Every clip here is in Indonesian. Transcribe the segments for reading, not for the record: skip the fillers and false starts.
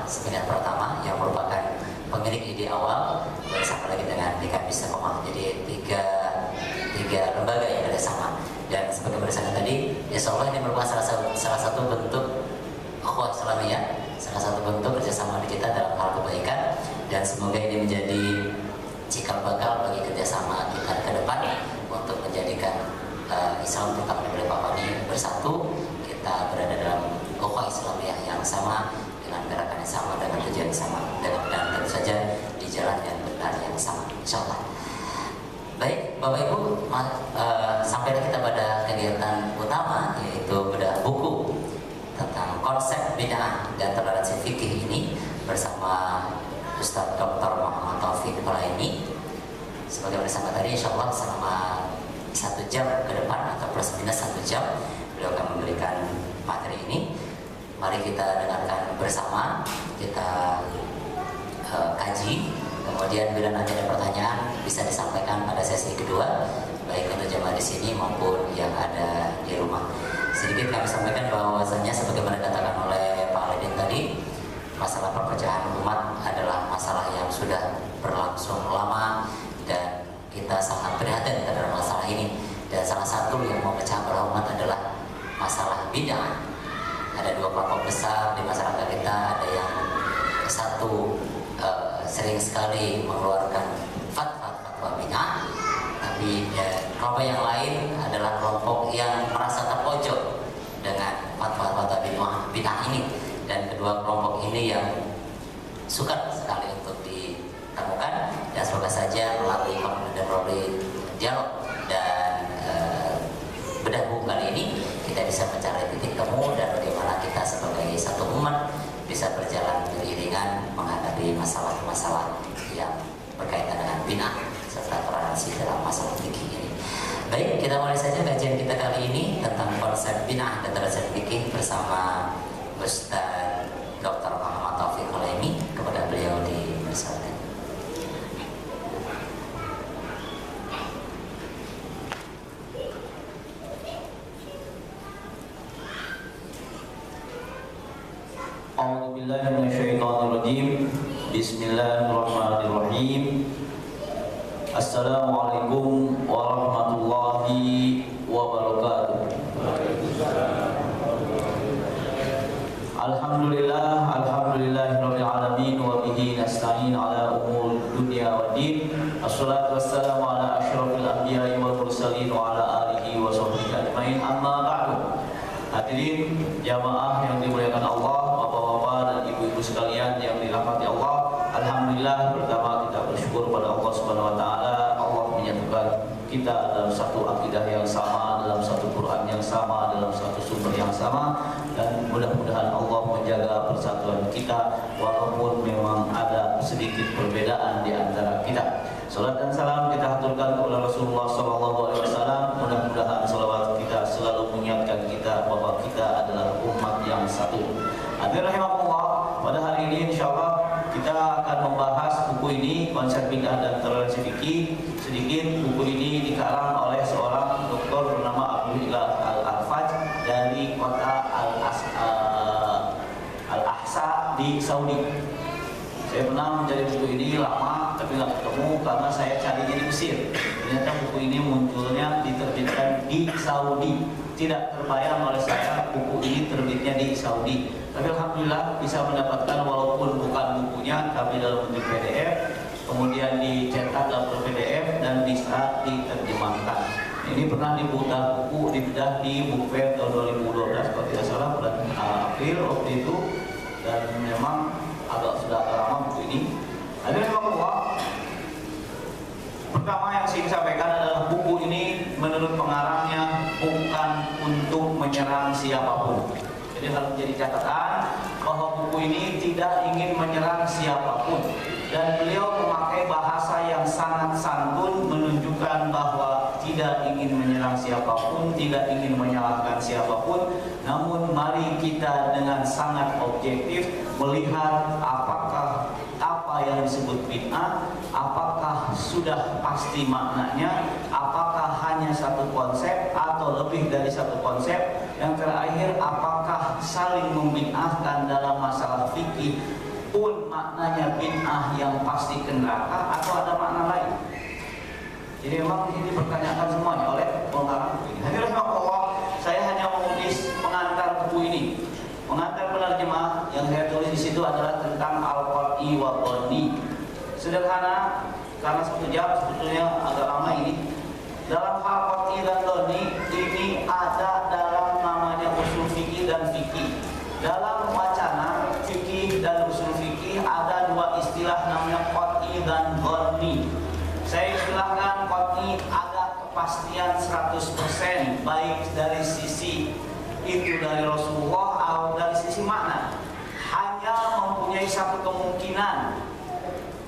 seminar pertama yang merupakan pemilik ide awal bersama lagi dengan DKM Istiqomah. Jadi tiga lembaga yang kerjasama. Dan sebagai bersama tadi, insya Allah ini merupakan salah satu bentuk ukhuwah Islamiyah, salah satu bentuk kerjasama kita dalam hal kebaikan, dan semoga ini menjadi cikal bakal bagi kerjasama kita ke depan untuk menjadikan Islam terutama di Balikpapan ini bersatu, kita berada dalam ukhuwah Islamiyah yang sama, dengan gerakan yang sama, dengan tujuan yang sama, dan tentu saja di jalan yang benar yang sama, insya Allah. Baik, Bapak Ibu, sampailah kita pada kegiatan utama, yaitu bedah buku tentang konsep bid'ah dan toleransi fikih ini bersama Ustadz Dr. Muhammad Taufik Hulaimi. Sebagai bersama tadi, insya Allah selama 1 jam ke depan atau plus minus 1 jam beliau akan memberikan materi ini. Mari kita dengarkan bersama, kita kaji. Kemudian bila nanti ada pertanyaan bisa disampaikan pada sesi kedua, baik untuk jemaah di sini maupun yang ada di rumah. Sedikit kami sampaikan bahwasanya sebagaimana dikatakan oleh Pak Alidin tadi, masalah perpecahan umat adalah masalah yang sudah berlangsung lama dan kita sangat prihatin terhadap masalah ini. Dan salah satu yang memecah belah umat adalah masalah bid'ah. Ada 2 kelompok besar di masyarakat kita, ada yang satu sering sekali mengeluarkan fatwa bid'ah, tapi kelompok yang lain adalah kelompok yang merasa terpojok dengan fatwa bid'ah ini. Dan kedua kelompok ini yang sukar sekali untuk ditemukan, dan semoga saja melalui dialog dan bedah buku kali ini kita bisa mencari titik temu dan bagaimana kita sebagai satu umat bisa berjalan beriringan menghadapi masalah-masalah yang berkaitan dengan bid'ah serta toleransi dalam masalah fikih ini. Baik, kita mulai saja kajian kita kali ini tentang konsep bid'ah dan toleransi fikih bersama Ustaz Dr. Muhammad Taufik Hulaimi. Kepada beliau dipersilakan. A'udzubillahi minasyaitonirrajim. Bismillahirrahmanirrahim. Assalamualaikum warahmatullahi wabarakatuh. Alhamdulillahirabbil alamin wa bihi nasta'in ala umur dunya waddin. Assalatu wassalamu ala asyrafil anbiya'i wal mursalin wa ala alihi wa sahbihi ajmain. Amma ba'du. Hadirin jamaah yang dimuliakan Allah, bapak-bapak dan ibu-ibu sekalian yang dirahmati Allah. Alhamdulillah, pertama kita bersyukur pada Allah Subhanahu wa taala. Allah menyatukan kita dalam satu akidah yang sama, dalam satu Quran yang sama, dalam satu sumber yang sama, dan mudah-mudahan Allah menjaga persatuan kita walaupun memang ada sedikit perbedaan di antara kita. Salat dan salam kita haturkan kepada Rasulullah SAW. Mudah-mudahan salawat kita selalu mengingatkan kita bahwa kita adalah umat yang satu. Hadirin rahimakumullah, pada hari ini insyaallah kita akan membahas buku ini, konsep bid'ah dan toleransi fikih. Sedikit, buku ini dikarang oleh seorang doktor bernama Abu Hilal Al-Fajj dari kota Al-Ahsa di Saudi. Saya pernah mencari buku ini lama tapi nggak ketemu karena saya carinya di Mesir. Ternyata buku ini munculnya diterbitkan di Saudi. Tidak terbayang oleh saya buku ini terbitnya di Saudi. Tapi alhamdulillah bisa mendapatkan walaupun bukan bukunya tapi dalam bentuk PDF, kemudian dicetak dalam bentuk PDF dan bisa diterjemahkan. Ini pernah dibedah di Book Fair tahun 2012 kalau tidak salah, bulan April waktu itu, dan memang sudah lama buku ini. Ada bahwa pertama yang saya ingin sampaikan adalah buku ini menurut pengarangnya bukan untuk menyerang siapapun. Jadi harus menjadi catatan bahwa buku ini tidak ingin menyerang siapapun, dan beliau memakai bahasa yang sangat santun menunjukkan bahwa tidak ingin menyerang siapapun, tidak ingin menyalahkan siapapun. Namun mari kita dengan sangat objektif melihat apakah apa yang disebut bid'ah, apakah sudah pasti maknanya, apakah hanya satu konsep atau lebih dari satu konsep. Yang terakhir, apakah saling membid'ahkan dalam masalah fikih pun maknanya bid'ah yang pasti ke neraka atau ada makna lain? Jadi memang ini dipertanyakan semuanya oleh pengarang buku ini. Hadirin Allah, saya hanya menulis pengantar buku ini. Pengantar penerjemah yang saya tulis di situ adalah tentang al-qat'i wa dhanni. Sederhana, karena 1 jam sebetulnya agak lama ini. Dalam hal qat'i dan dhanni ini ada dalam namanya usul fikih dan fikih. Dalam wacana fikih dan usul fikih ada 2 istilah namanya qat'i dan dhanni. Saya istilahkan qat'i ada kepastian 100% baik dari sisi itu dari Rasulullah atau dari sisi makna, hanya mempunyai satu kemungkinan,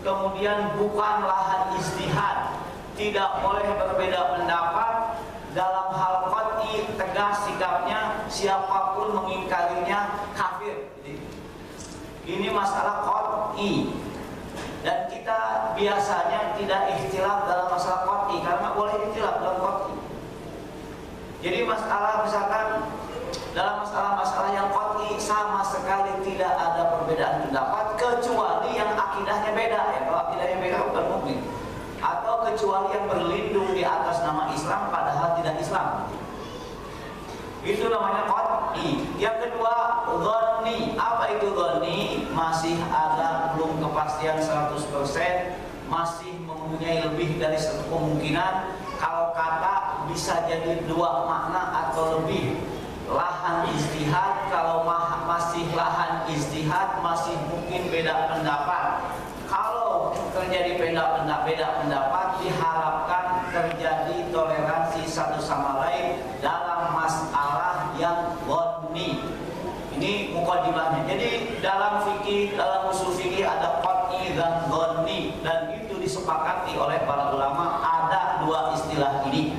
kemudian bukan lahan ijtihad, tidak boleh berbeda pendapat. Dalam hal qat'i tegas sikapnya, siapapun mengingkarinya kafir. Ini masalah qat'i. Dan kita biasanya tidak ikhtilaf dalam masalah qat'i karena boleh ikhtilaf dalam qat'i. Jadi masalah misalkan dalam masalah-masalah yang qat'i sama sekali tidak ada perbedaan pendapat kecuali yang akidahnya beda ya. Kalau akidahnya beda bukan mukmin. Atau kecuali yang berlindung di atas nama Islam padahal tidak Islam. Itu namanya qat'i. Yang kedua, dhanni. Apa itu dhanni? Masih ada belum kepastian 100%, masih mempunyai lebih dari satu kemungkinan. Kalau kata bisa jadi 2 makna atau lebih. Lahan ijtihad, kalau masih lahan ijtihad masih mungkin beda pendapat. Kalau terjadi beda pendapat, diharapkan terjadi toleransi satu sama lain dalam masalah yang dhanni. Ini mukadimahnya. Jadi dalam fikih, dalam usul fikih ada qat'i dan dhanni, dan itu disepakati oleh para ulama ada 2 istilah ini.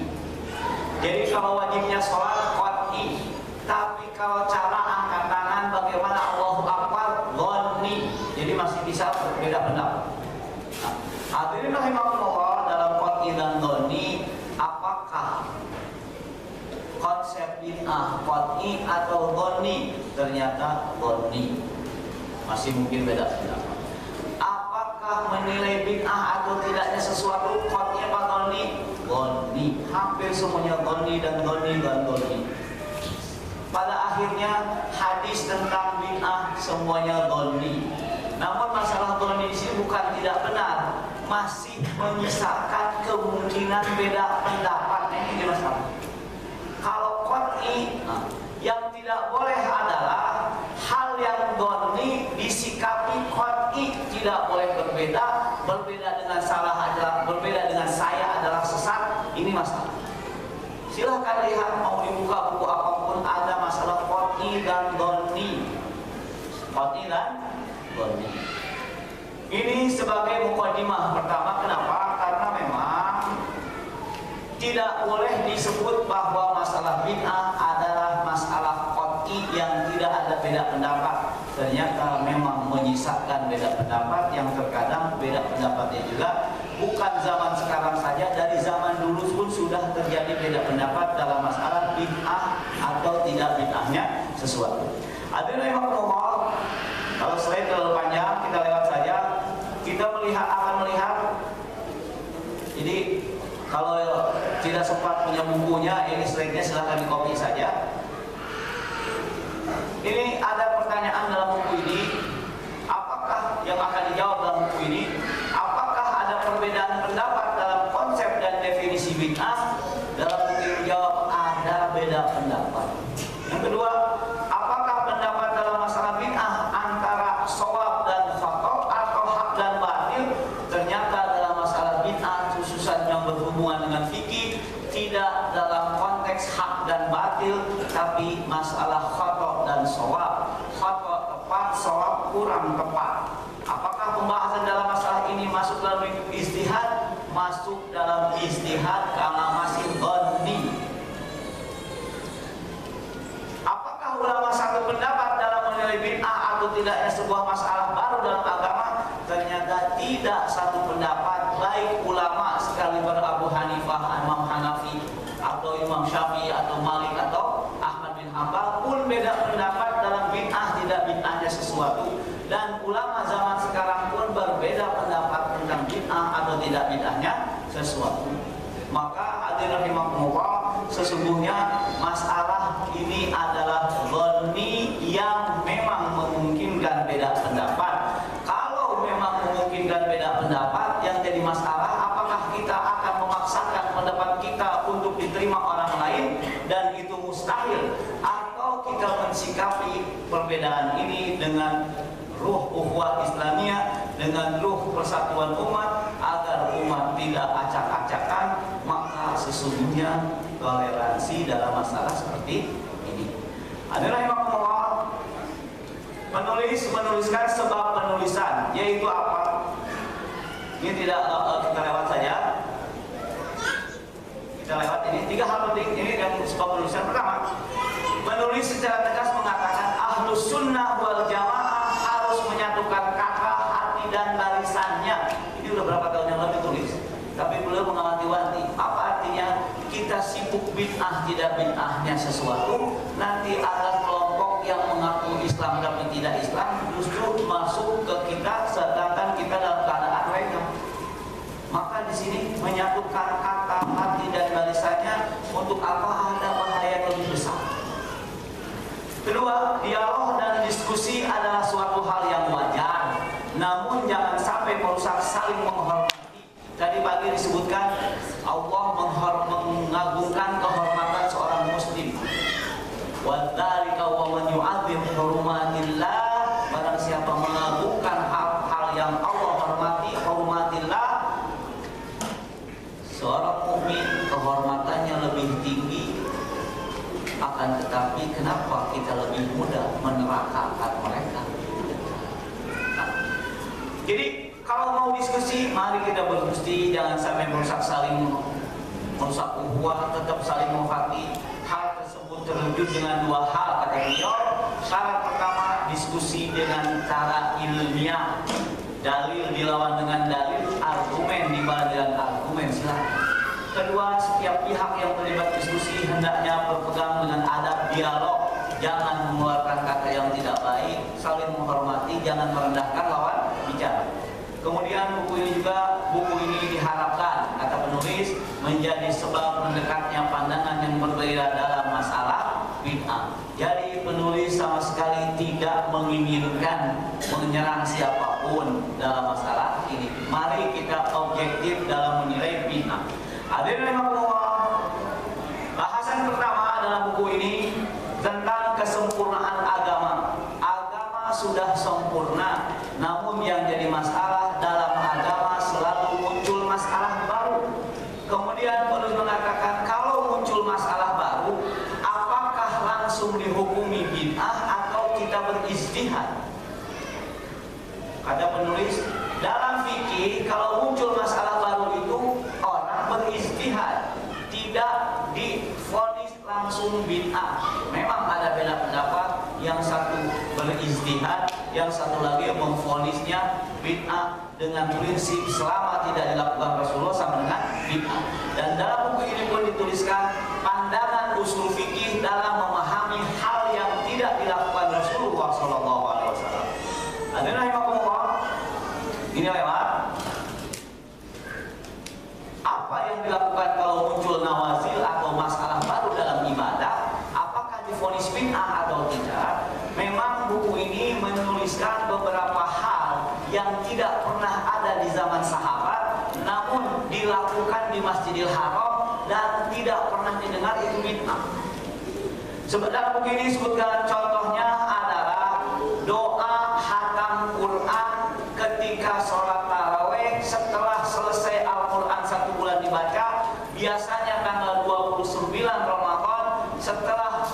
Jadi kalau wajibnya sholat qat'i, tapi kalau cara angkat tangan bagaimana Allahu Akbar dhanni. Jadi masih bisa berbeda pendapat. Nah, hadirin rahimakumullah, dalam qat'i dan dhanni, apakah konsep bid'ah qat'i atau dhanni? Ternyata dhanni. Masih mungkin beda pendapat. Apakah menilai bid'ah atau tidaknya sesuatu qat'i apa dhanni? Dhanni. Hampir semuanya dhanni dan dhanni dan dhanni. Pada akhirnya hadis tentang bid'ah semuanya dhanni. Namun masalah dhanni di sini bukan tidak benar, masih menyisakan kemungkinan beda pendapat. Ini masalah. Kalau qat'i, yang tidak boleh adalah hal yang dhanni disikapi qat'i, tidak boleh berbeda dengan salah adalah berbeda dengan saya adalah sesat. Ini masalah. Silahkan lihat, mau dibuka buku apapun ada masalah qat'i dan dhanni. Qat'i dan dhanni. Ini sebagai mukadimah pertama. Kenapa? Karena memang tidak boleh disebut bahwa masalah bid'ah adalah masalah qat'i yang tidak ada beda pendapat. Ternyata memang menyisakan beda pendapat yang terkadang beda pendapatnya juga bukan zaman sekarang saja, dari zaman dulu pun sudah terjadi beda pendapat dalam masalah bid'ah atau tidak bid'ahnya sesuatu. Hadirin rahimakumullah, kalau slide terlalu panjang kita lewat saja. Kita akan melihat. Jadi kalau tidak sempat punya bukunya, ini slide-nya silahkan di copy saja. Ini ada pertanyaan dalam buku ini. Apakah yang akan dijawab dalam buku ini? Apakah ada perbedaan pendapat dalam konsep dan definisi bid'ah? Dalam buku ini jawab ada beda pendapat. Yang kedua, apakah pendapat dalam masalah bid'ah antara shawab dan khata atau hak dan batil? Ternyata dalam masalah bid'ah khususan yang berhubungan dengan fikih tidak dalam konteks hak dan batil, tapi masalah khata dan shawab. Khata tepat, shawab kurang tepat. Apakah pembahasan dalam masalah ini masuk dalam ijtihad? Masuk dalam ijtihad karena masih dhanni. Apakah ulama satu pendapat dalam menilai bid'ah atau tidaknya sebuah masalah baru dalam agama? Ternyata tidak satu pendapat, baik ulama sekalipun Abu Hanifah, Imam Hanafi, atau Imam Syafi'i, atau Malik, atau Ahmad bin Hanbal pun beda pendapat dalam bid'ah tidak bid'ahnya sesuatu. Dan ulama zaman sekarang pun berbeda pendapat tentang bid'ah atau tidak bid'ahnya sesuatu. Maka hadirin rahimakumullah, sesungguhnya masalah ini adalah dhonni yang memang memungkinkan beda pendapat. Kalau memang memungkinkan beda pendapat, yang jadi masalah apakah kita akan memaksakan pendapat kita untuk diterima orang lain dan itu mustahil, atau kita mensikapi perbedaan ini dengan ruh ukhuwah Islamiyah, dengan ruh persatuan umat, agar umat tidak acak-acakan. Maka sesungguhnya toleransi dalam masalah seperti ini. Adalah yang menuliskan sebab penulisan, yaitu apa? Ini tidak kita lewat saja. Kita lewat ini 3 hal penting ini yang sebab penulisan. Pertama, menulis secara tegas mengatakan Ahlus Sunnah wal Jamaah harus menyatukan kata, hati dan barisannya. Ini udah berapa tahun yang lalu ditulis, tapi beliau mengawanti-wanti. Apa artinya? Kita sibuk bid'ah tidak bid'ahnya sesuatu, nanti ada kelompok yang mengaku Islam tapi tidak Islam justru masuk ke kita, sedangkan kita dalam keadaan mereka. Maka di sini menyatukan kata, hati dan barisannya untuk apa? Ada bahaya yang lebih besar. Kedua, dialog dan diskusi adalah suatu hal yang wajar, namun jangan sampai merusak saling menghormati. Tadi pagi disebutkan Allah mengagungkan kehormatan seorang muslim. Wa dzalika wa man yu'azzim hurumatillah, barang siapa mengagungkan hal-hal yang Allah hormati, hurumatillah, seorang mukmin kehormatannya lebih tinggi. Akan tetapi kenapa kita lebih mudah menerakakan mereka? Jadi kalau mau diskusi, mari kita berdiskusi, jangan sampai merusak ukhuwah, tetap saling menghormati. Hal tersebut terwujud dengan 2 hal kata beliau. Syarat pertama, diskusi dengan cara ilmiah, dalil dilawan dengan dalil, argumen dibalas dengan argumen. Silakan. Kedua, setiap pihak yang terlibat diskusi hendaknya berpegang dengan adab dialog, jangan mengeluarkan kata yang tidak baik, saling menghormati, jangan merendahkan lawan bicara. Kemudian buku ini diharapkan, kata penulis, menjadi sebab mendekatnya pandangan yang berbeda dalam masalah bid'ah. Jadi penulis sama sekali tidak menginginkan menyerang siapapun dalam masalah ini. Mari kita objektif dalam menilai bid'ah. Hadirin rahimakumullah, bahasan pertama dalam buku ini tentang kesempurnaan agama. Agama sudah sempurna, namun yang jadi masalah dalam agama selalu muncul masalah baru. Kemudian penulis mengatakan kalau muncul masalah baru, apakah langsung dihukumi bid'ah atau kita berijtihad? Kata penulis, dalam fikih kalau muncul masalah baru itu orang berijtihad, tidak divonis langsung bid'ah. Memang ada beda pendapat, yang satu berijtihad, yang satu lagi memvonisnya bid'ah dengan prinsip selama tidak dilakukan Rasulullah sama dengan bid'ah. Dan dalam buku ini pun dituliskan pandangan usul fikih dalam memahami hal yang tidak dilakukan Rasulullah SAW. Adalah ini lewat apa yang dilakukan kalau muncul nawazil atau masalah baru dalam ibadah, apakah divonis bid'ah atau tidak? Memang buku ini menuliskan beberapa hal yang tidak pernah ada di zaman sahabat, namun dilakukan di Masjidil Haram dan tidak pernah didengar itu bid'ah. Sebenarnya buku ini sebutkan contohnya adalah doa hatam Quran ketika sholat taraweh setelah selesai Al-Quran 1 bulan dibaca, biasanya tanggal 29 Ramadan setelah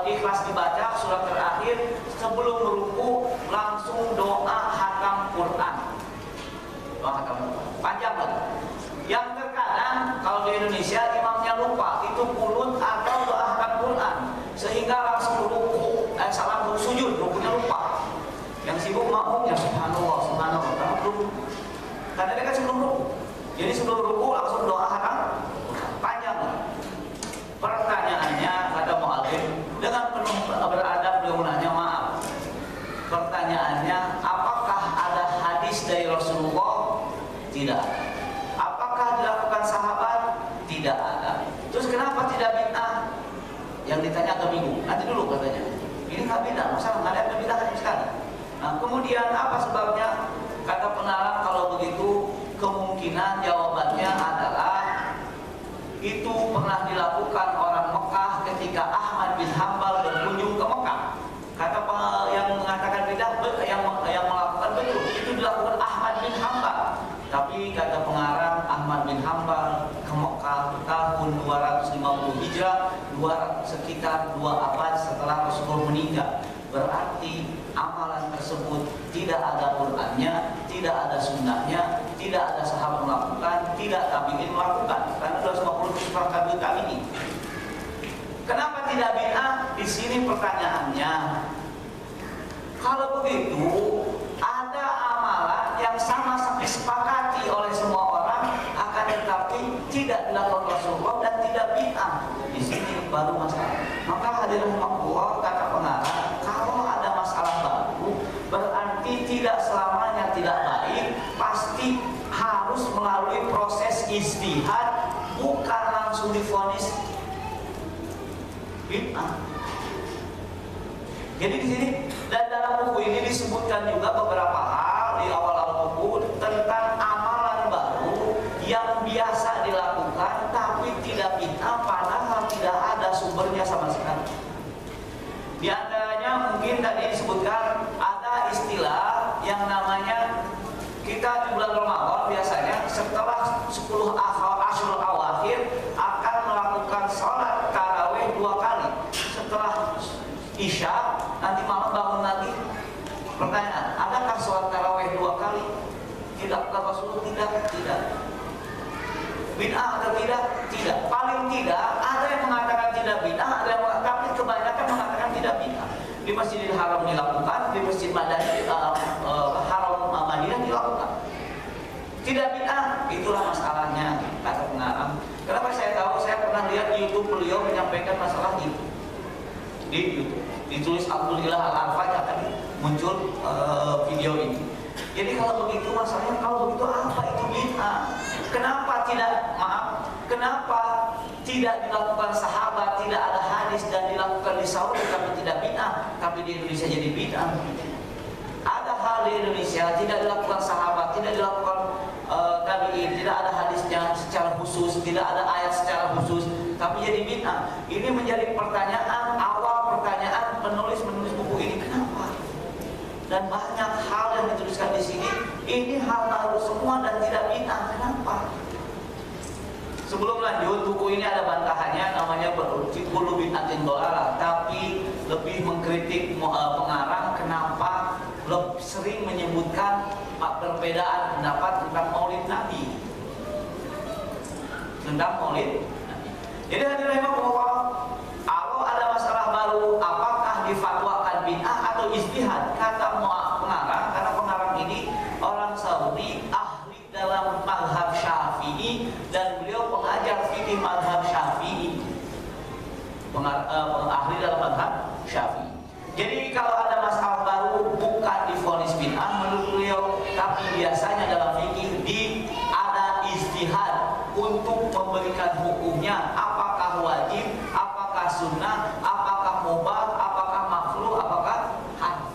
Al-Ikhlas dibaca surat terakhir, sebelum ruku langsung doa hatam Quran. Doa hatam Quran panjang lagi. Yang terkadang kalau di Indonesia imamnya lupa itu kunut atau doa hatam Quran, sehingga langsung ruku, salam sujud, rukunya lupa. Yang sibuk makmumnya subhanallah, subhanallah, karena dia kan sebelum ruku. Jadi sebelum ruku langsung doa hatam panjang. Pertanyaannya, kata muadzin dengan penuh beradab dia menanya, maaf, pertanyaannya Katanya agak bingung. Nanti dulu katanya. Ini nggak beda, masalah nggak ada kebidahan sekali. Nah, kemudian apa sebabnya? Kata pengarang kalau begitu kemungkinan jawabannya adalah itu pernah dilakukan orang Mekah ketika Ahmad bin Hambal berkunjung ke Mekah. Kata yang mengatakan bidah, yang melakukan betul itu dilakukan Ahmad bin Hambal. Tapi kata pengarang Ahmad bin Hambal ke Mekah tahun 250 Hijrah, sekitar 2 abad setelah Rasulullah meninggal. Berarti amalan tersebut tidak ada Qur'annya, tidak ada sunnahnya, tidak ada sahabat melakukan, tidak tabi'in melakukan. Karena 250 setelah tabi'in. Kenapa tidak bid'ah? Di sini pertanyaannya. Kalau begitu, ada amalan yang sama-sama disepakati oleh semua orang, akan tetapi tidak dilakukan Rasulullah dan tidak bid'ah. Di sini baru masalah. Maka hadirin Allah, kata pengarang, kalau ada masalah baru, berarti tidak selamanya tidak baik, pasti harus melalui proses ijtihad, bukan langsung divonis bid'ah. Jadi di sini dan dalam buku ini disebutkan juga beberapa hal di awal buku tentang amalan baru yang biasa dilakukan tapi tidak bid'ah, padahal tidak ada sumbernya sama sekali. Di antaranya mungkin tadi disebutkan ada istilah yang namanya kita di bulan Ramadan biasanya setelah 10 Ashurul Awakhir akan melakukan sholat tarawih 2 kali. Setelah Isya nanti malam bangun lagi. Pertanyaan, adakah sholat tarawih 2 kali? Tidak, Rasulullah tidak. Bid'ah atau tidak? Tidak. Paling tidak ada yang mengatakan tidak bid'ah, ada yang tapi kebanyakan mengatakan tidak bid'ah. Di Masjidil Haram dilakukan, di Masjid Haram Madinah dilakukan. Tidak bid'ah, itulah masalahnya kata pengarang. Kenapa saya tahu? Saya pernah lihat di YouTube beliau menyampaikan masalah itu. Di YouTube ditulis Abdul Ilah Al-Arfai akan muncul video ini. Jadi kalau begitu masalahnya, kalau begitu apa itu bid'ah? Kenapa tidak dilakukan sahabat, tidak ada hadis dan dilakukan di Saudi tapi tidak bid'ah, tapi di Indonesia jadi bid'ah? Ada hal di Indonesia tidak dilakukan sahabat, tidak dilakukan tabi'in, tidak ada hadisnya secara khusus, tidak ada ayat secara khusus, tapi jadi bid'ah. Ini menjadi pertanyaan awal, pertanyaan penulis buku ini, kenapa? Dan banyak hal yang dituliskan di sini, ini hal baru semua dan tidak bid'ah. Kenapa? Sebelum lanjut, buku ini ada bantahannya, namanya Kullu Bid'atin Dhalalah, tapi lebih mengkritik pengarang kenapa sering menyebutkan perbedaan pendapat tentang Maulid Nabi. Tentang Maulid Nabi. Jadi hadirin Allah, kalau ada masalah baru, apakah difatwakan bid'ah atau ijtihad? Kata pengarang, karena pengarang ini orang Saudi, ahli dalam mazhab Syafi'i dan beliau pengajar fikih mazhab Syafi'i. Ahli dalam mazhab Syafi'i. Jadi kalau ada masalah baru bukan divonis bid'ah menurut beliau, tapi biasanya dalam fikih ada ijtihad untuk memberikan hukumnya, apakah wajib, apakah sunnah, apakah mubah, apakah makruh, apakah haram.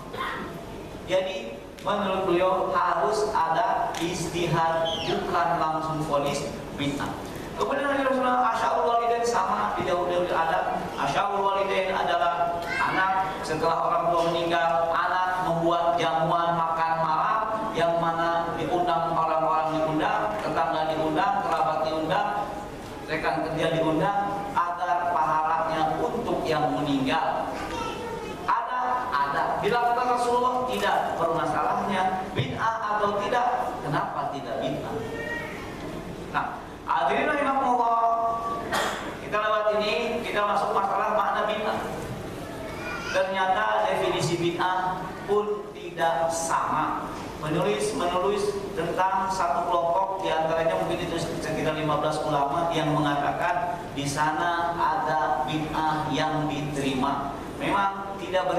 Jadi menurut beliau harus ada ijtihad, bukan langsung vonis bid'ah. Kemudian Rasulullah Asy'arul Walidain sama di Daud ada. Asy'arul Walidain adalah anak setelah orang tua meninggal, anak membuat jamuan makan malam yang mana diundang orang-orang, diundang tetangga, diundang kerabat, diundang rekan kerja, diundang agar pahalanya untuk yang meninggal. Ada dilakukan Rasulullah, tidak, bermasalahnya bid'ah atau tidak? Kenapa tidak bid'ah? Nah, hadirin rahimahullah, kita lewat ini, kita masuk masalah makna bid'ah. Ternyata definisi bid'ah pun tidak sama. Menulis tentang satu kelompok, diantaranya mungkin itu sekitar 15 ulama yang mengatakan di sana ada bid'ah yang diterima. Memang tidak